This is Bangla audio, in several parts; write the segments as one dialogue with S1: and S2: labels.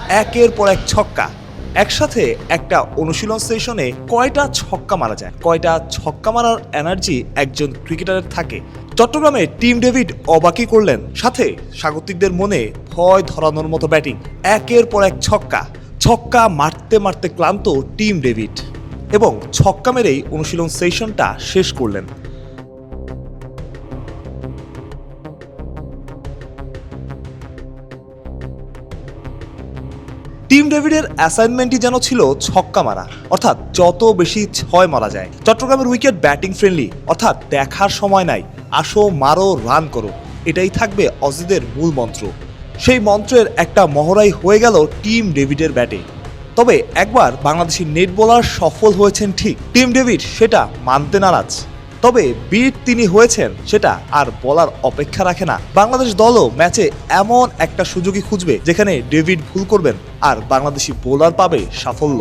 S1: একের পর এক ছক্কা। একসাথে একটা অনুশীলন সেশনে কয়টা ছক্কা মারা যায়, কয়টা ছক্কা মারার এনার্জি একজন ক্রিকেটারের থাকে। চট্টগ্রামে টিম ডেভিড অবাকই করলেন, সাথে স্বাগতিকদের মনে ভয় ধরানোর মতো ব্যাটিং। একের পর এক ছক্কা, ছক্কা মারতে মারতে ক্লান্ত টিম ডেভিড এবং ছক্কা মেরেই অনুশীলন সেশনটা শেষ করলেন। টিম ডেভিডের অ্যাসাইনমেন্টই যেন ছিল ছক্কা মারা, অর্থাৎ যত বেশি ছয় মারা যায়। চট্টগ্রামের উইকেট ব্যাটিং ফ্রেন্ডলি, অর্থাৎ দেখার সময় নাই, আসো মারো রান করো, এটাই থাকবে অজিদের মূল মন্ত্র। সেই মন্ত্রের একটা মহড়াই হয়ে গেল টিম ডেভিডের ব্যাটে। তবে একবার বাংলাদেশি নেট বোলার সফল হয়েছেন ঠিক, টিম ডেভিড সেটা মানতে নারাজ। তবে বিট তিনি হয়েছেন সেটা আর বলার অপেক্ষা রাখে না। বাংলাদেশ দলও ম্যাচে এমন একটা সুযোগই খুঁজবে যেখানে ডেভিড ভুল করবেন আর বাংলাদেশি বোলার পাবে সাফল্য।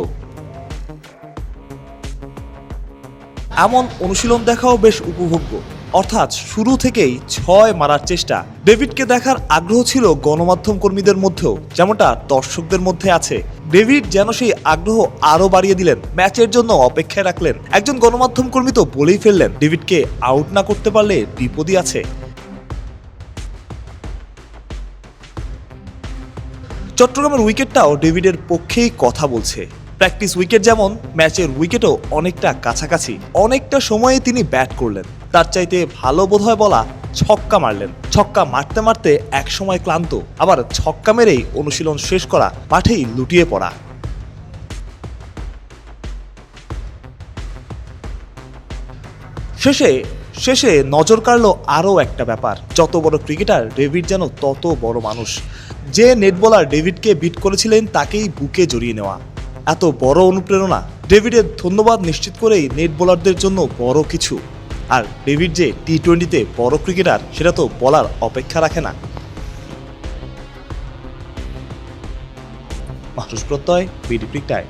S1: এমন অনুশীলন দেখাও বেশ উপভোগ্য, অর্থাৎ শুরু থেকেই ছয় মারার চেষ্টা। ডেভিডকে দেখার আগ্রহ ছিল গণমাধ্যম কর্মীদের মধ্যেও, যেমনটা দর্শকদের মধ্যে আছে। ডেভিড যেন সেই আগ্রহ আরো বাড়িয়ে দিলেন, ম্যাচের জন্য অপেক্ষায় রাখলেন। একজন গণমাধ্যম কর্মী তো বলেই ফেললেন, ডেভিডকে আউট না করতে পারলে বিপদই আছে। চট্টগ্রামের উইকেটটাও ডেভিডের পক্ষেই কথা বলছে। প্র্যাকটিস উইকেট যেমন, ম্যাচের উইকেটও অনেকটা কাছাকাছি। অনেকটা সময়ে তিনি ব্যাট করলেন, তার চাইতে ভালো বোধহয় বলা ছক্কা মারলেন। ছক্কা মারতে মারতে একসময় ক্লান্ত, আবার ছক্কা মেরেই অনুশীলন শেষ করা, মাঠেই লুটিয়ে পড়া। শেষে নজর কাড়লো আরও একটা ব্যাপার, যত বড় ক্রিকেটার ডেভিড যেন তত বড় মানুষ। যে নেট বোলার ডেভিডকে বিট করেছিলেন তাকেই বুকে জড়িয়ে নেওয়া, এত বড় অনুপ্রেরণা। ডেভিডের ধন্যবাদ নিশ্চিত করেই নেট বোলারদের জন্য বড় কিছু। আর ডেভিড যে টি-20তে বড় ক্রিকেটার সেটা তো বলার অপেক্ষা রাখে না। মানুষ প্রত্যয়, বিডি ক্রিক টাইম।